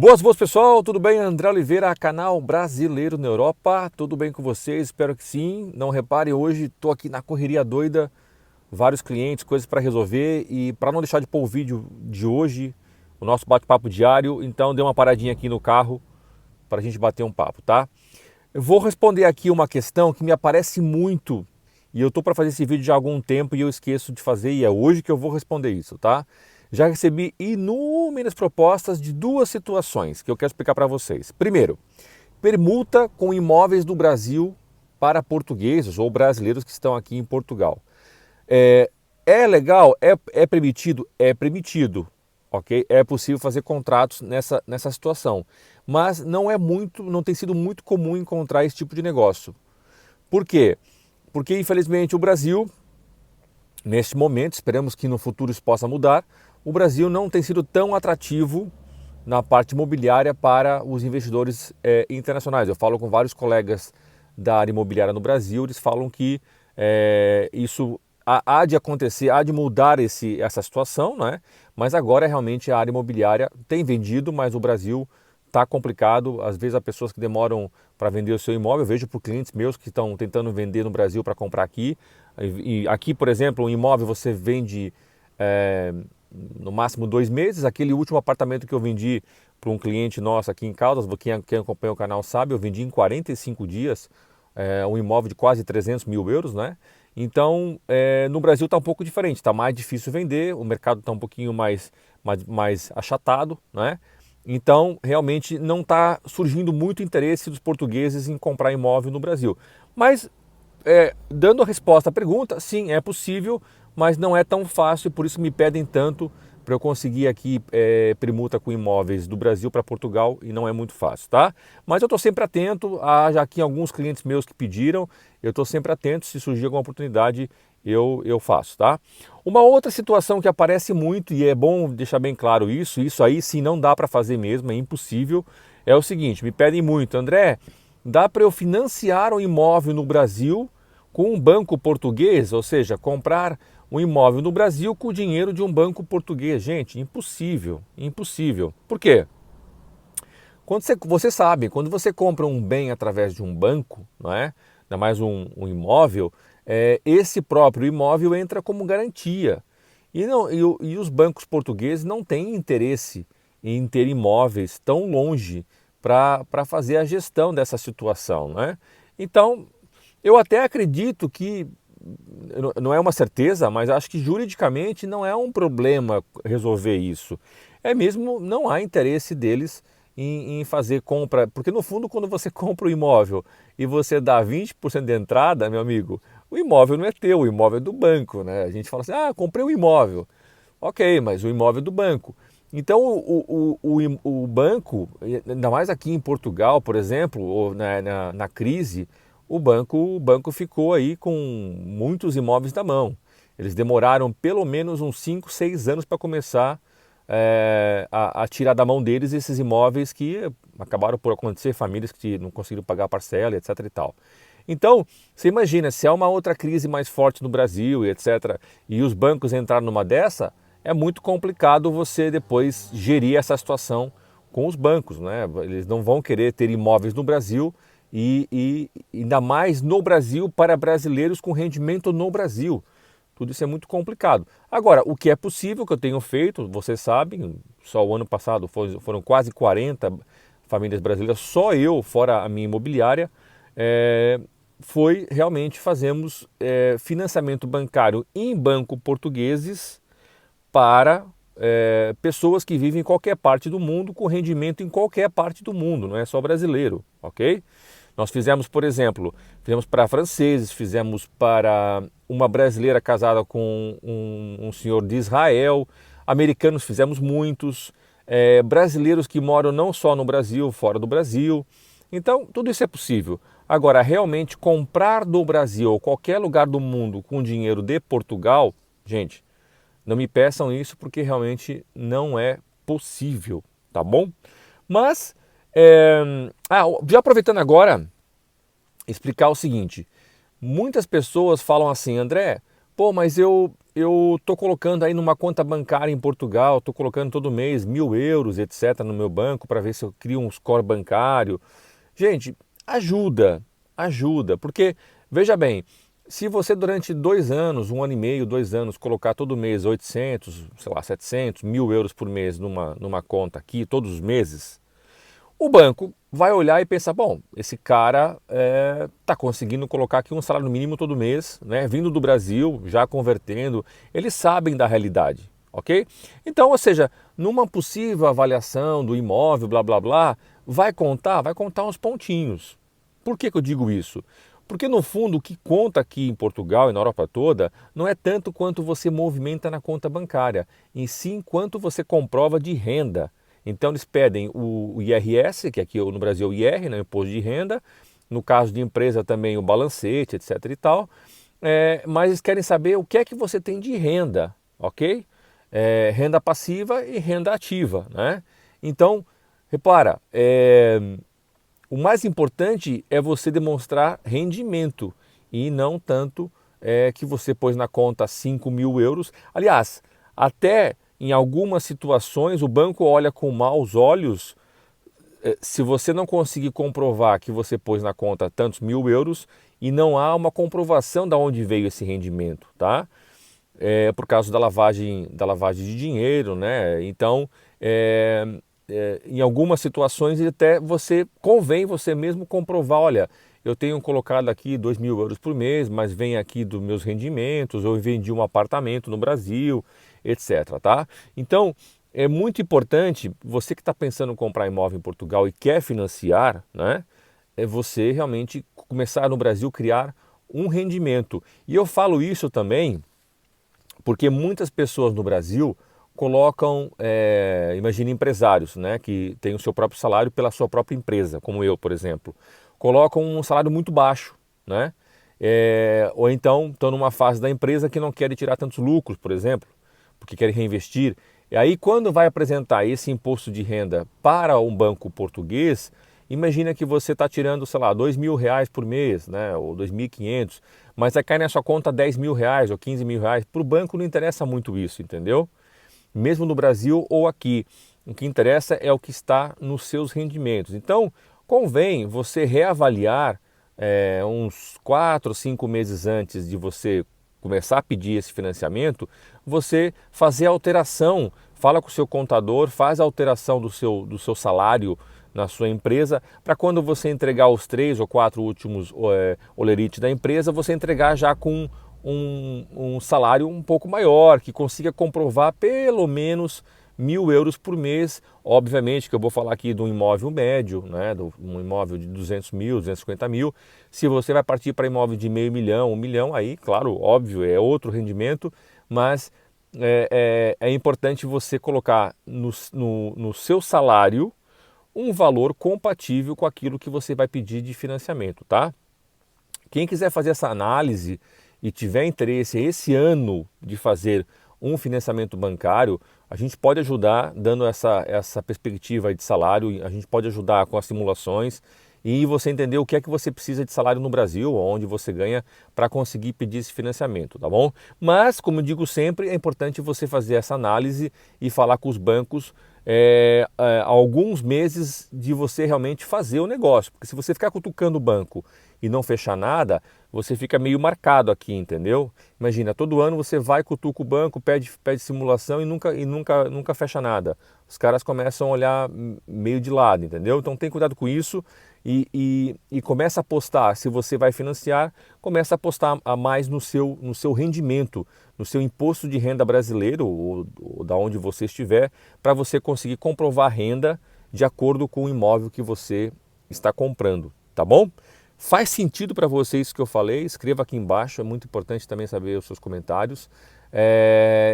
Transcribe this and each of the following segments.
Boas, pessoal, tudo bem? André Oliveira, canal Brasileiro na Europa, tudo bem com vocês? Espero que sim. Não reparem, hoje estou aqui na correria doida, vários clientes, coisas para resolver e para não deixar de pôr o vídeo de hoje, o nosso bate-papo diário, então dei uma paradinha aqui no carro para a gente bater um papo, tá? Eu vou responder aqui uma questão que me aparece muito e eu estou para fazer esse vídeo já há algum tempo e eu esqueço de fazer e é hoje que eu vou responder isso, tá? Já recebi inúmeras propostas de duas situações que eu quero explicar para vocês. Primeiro, permuta com imóveis do Brasil para portugueses ou brasileiros que estão aqui em Portugal. É legal? É permitido? É permitido, ok? É possível fazer contratos nessa situação, mas não tem sido muito comum encontrar esse tipo de negócio. Por quê? Porque infelizmente o Brasil, neste momento, esperamos que no futuro isso possa mudar, o Brasil não tem sido tão atrativo na parte imobiliária para os investidores internacionais. Eu falo com vários colegas da área imobiliária no Brasil, eles falam que isso há de acontecer, há de mudar essa situação, né? Mas agora realmente a área imobiliária tem vendido, mas o Brasil está complicado. Às vezes há pessoas que demoram para vender o seu imóvel. Eu vejo por clientes meus que estão tentando vender no Brasil para comprar aqui. E aqui, por exemplo, um imóvel você vende no máximo 2 meses. Aquele último apartamento que eu vendi para um cliente nosso aqui em Caldas, quem acompanha o canal sabe, eu vendi em 45 dias um imóvel de quase 300 mil euros, né? Então, no Brasil está um pouco diferente, está mais difícil vender, o mercado está um pouquinho mais achatado, né? Então, realmente não está surgindo muito interesse dos portugueses em comprar imóvel no Brasil. Mas, dando a resposta à pergunta, sim, é possível, mas não é tão fácil, por isso me pedem tanto para eu conseguir aqui permuta com imóveis do Brasil para Portugal e não é muito fácil, tá? Mas eu estou sempre atento, já aqui alguns clientes meus que pediram, eu estou sempre atento, se surgir alguma oportunidade eu faço, tá? Uma outra situação que aparece muito, e é bom deixar bem claro isso aí sim não dá para fazer mesmo, é impossível, é o seguinte, me pedem muito, André, dá para eu financiar um imóvel no Brasil com um banco português, ou seja, comprar um imóvel no Brasil com o dinheiro de um banco português. Gente, impossível, impossível. Por quê? Você sabe, quando você compra um bem através de um banco, não é? Ainda mais um imóvel, esse próprio imóvel entra como garantia. E os bancos portugueses não têm interesse em ter imóveis tão longe para fazer a gestão dessa situação, né? Então, eu até acredito que, não é uma certeza, mas acho que juridicamente não é um problema resolver isso. É mesmo, não há interesse deles em fazer compra, porque no fundo quando você compra o imóvel e você dá 20% de entrada, meu amigo, o imóvel não é teu, o imóvel é do banco, né? A gente fala assim, comprei um imóvel. Ok, mas o imóvel é do banco. Então o banco, ainda mais aqui em Portugal, por exemplo, ou na crise, o banco ficou aí com muitos imóveis na mão. Eles demoraram pelo menos uns 5, 6 anos para começar a tirar da mão deles esses imóveis que acabaram por acontecer, famílias que não conseguiram pagar a parcela, etc. e tal. Então, você imagina, se há uma outra crise mais forte no Brasil e etc., e os bancos entraram numa dessa, é muito complicado você depois gerir essa situação com os bancos, né? Eles não vão querer ter imóveis no Brasil e ainda mais no Brasil para brasileiros com rendimento no Brasil. Tudo isso é muito complicado. Agora, o que é possível, que eu tenho feito, vocês sabem, só o ano passado foram quase 40 famílias brasileiras, só eu, fora a minha imobiliária, foi realmente fazemos financiamento bancário em banco portugueses para pessoas que vivem em qualquer parte do mundo, com rendimento em qualquer parte do mundo, não é só brasileiro, ok? Nós fizemos, por exemplo, fizemos para franceses, fizemos para uma brasileira casada com um senhor de Israel, americanos fizemos muitos, brasileiros que moram não só no Brasil, fora do Brasil. Então, tudo isso é possível. Agora, realmente comprar do Brasil ou qualquer lugar do mundo com dinheiro de Portugal, gente, não me peçam isso porque realmente não é possível, tá bom? Mas, já aproveitando agora, explicar o seguinte. Muitas pessoas falam assim, André, pô, mas eu eu estou colocando aí numa conta bancária em Portugal, estou colocando todo mês 1.000 euros, etc., no meu banco para ver se eu crio um score bancário. Gente, ajuda, ajuda, porque, veja bem, se você durante 2 anos, 1 ano e meio, 2 anos, colocar todo mês 800, sei lá, 700, 1.000 euros por mês numa conta aqui, todos os meses, o banco vai olhar e pensar, bom, esse cara está conseguindo colocar aqui um salário mínimo todo mês, né, vindo do Brasil, já convertendo, eles sabem da realidade, ok? Então, ou seja, numa possível avaliação do imóvel, blá blá blá, vai contar uns pontinhos. Por que que eu digo isso? Porque no fundo o que conta aqui em Portugal e na Europa toda não é tanto quanto você movimenta na conta bancária, e sim quanto você comprova de renda. Então eles pedem o IRS, que aqui no Brasil é o IR, né, Imposto de Renda, no caso de empresa também o balancete, etc e tal, mas eles querem saber o que é que você tem de renda, ok? Renda passiva e renda ativa, né? Então, repara, o mais importante é você demonstrar rendimento e não tanto que você pôs na conta 5.000 euros. Aliás, até em algumas situações o banco olha com maus olhos se você não conseguir comprovar que você pôs na conta tantos 1.000 euros e não há uma comprovação de onde veio esse rendimento, tá? Por causa da lavagem de dinheiro, né? Então, em algumas situações até convém você mesmo comprovar, olha, eu tenho colocado aqui 2.000 euros por mês, mas vem aqui dos meus rendimentos, ou eu vendi um apartamento no Brasil, etc, tá? Então, é muito importante, você que está pensando em comprar imóvel em Portugal e quer financiar, né? É você realmente começar no Brasil criar um rendimento. E eu falo isso também porque muitas pessoas no Brasil colocam, imagina empresários, né, que têm o seu próprio salário pela sua própria empresa, como eu, por exemplo, colocam um salário muito baixo, né? Ou então estão numa fase da empresa que não querem tirar tantos lucros, por exemplo, porque querem reinvestir. E aí quando vai apresentar esse imposto de renda para um banco português, imagina que você está tirando, sei lá, 2.000 reais por mês, né, ou 2.500, mas vai cair na sua conta 10.000 reais ou 15.000 reais. Para o banco não interessa muito isso, entendeu? Mesmo no Brasil ou aqui. O que interessa é o que está nos seus rendimentos. Então, convém você reavaliar uns 4 ou 5 meses antes de você começar a pedir esse financiamento, você fazer a alteração, fala com o seu contador, faz a alteração do seu salário na sua empresa, para quando você entregar os 3 ou 4 últimos olerites da empresa, você entregar já com um salário um pouco maior, que consiga comprovar pelo menos 1.000 euros por mês. Obviamente que eu vou falar aqui de um imóvel médio, né, de um imóvel de 200 mil, 250 mil. Se você vai partir para imóvel de meio milhão, 1 milhão, aí, claro, óbvio, é outro rendimento, mas é importante você colocar no seu salário um valor compatível com aquilo que você vai pedir de financiamento, tá? Quem quiser fazer essa análise e tiver interesse esse ano de fazer um financiamento bancário, a gente pode ajudar dando essa perspectiva de salário, a gente pode ajudar com as simulações e você entender o que é que você precisa de salário no Brasil, onde você ganha para conseguir pedir esse financiamento, tá bom? Mas, como eu digo sempre, é importante você fazer essa análise e falar com os bancos alguns meses de você realmente fazer o negócio, porque se você ficar cutucando o banco e não fechar nada, você fica meio marcado aqui, entendeu? Imagina, todo ano você vai, cutuca o banco, pede simulação e nunca fecha nada. Os caras começam a olhar meio de lado, entendeu? Então tem cuidado com isso e começa a apostar, se você vai financiar, começa a apostar a mais no seu rendimento, no seu imposto de renda brasileiro, ou da onde você estiver, para você conseguir comprovar a renda de acordo com o imóvel que você está comprando, tá bom? Faz sentido para você isso que eu falei? Escreva aqui embaixo, é muito importante também saber os seus comentários.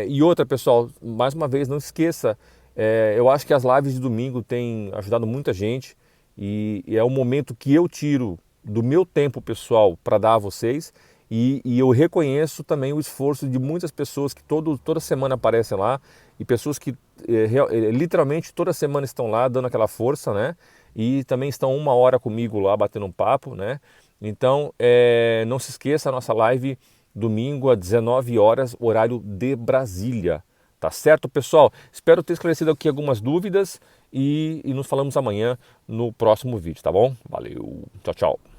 E outra, pessoal, mais uma vez, não esqueça, eu acho que as lives de domingo têm ajudado muita gente e é o momento que eu tiro do meu tempo pessoal para dar a vocês e eu reconheço também o esforço de muitas pessoas que toda semana aparecem lá e pessoas que literalmente toda semana estão lá dando aquela força, né? E também estão 1 hora comigo lá batendo um papo, né? Então, não se esqueça, a nossa live domingo às 19 horas, horário de Brasília. Tá certo, pessoal? Espero ter esclarecido aqui algumas dúvidas e nos falamos amanhã no próximo vídeo, tá bom? Valeu, tchau, tchau.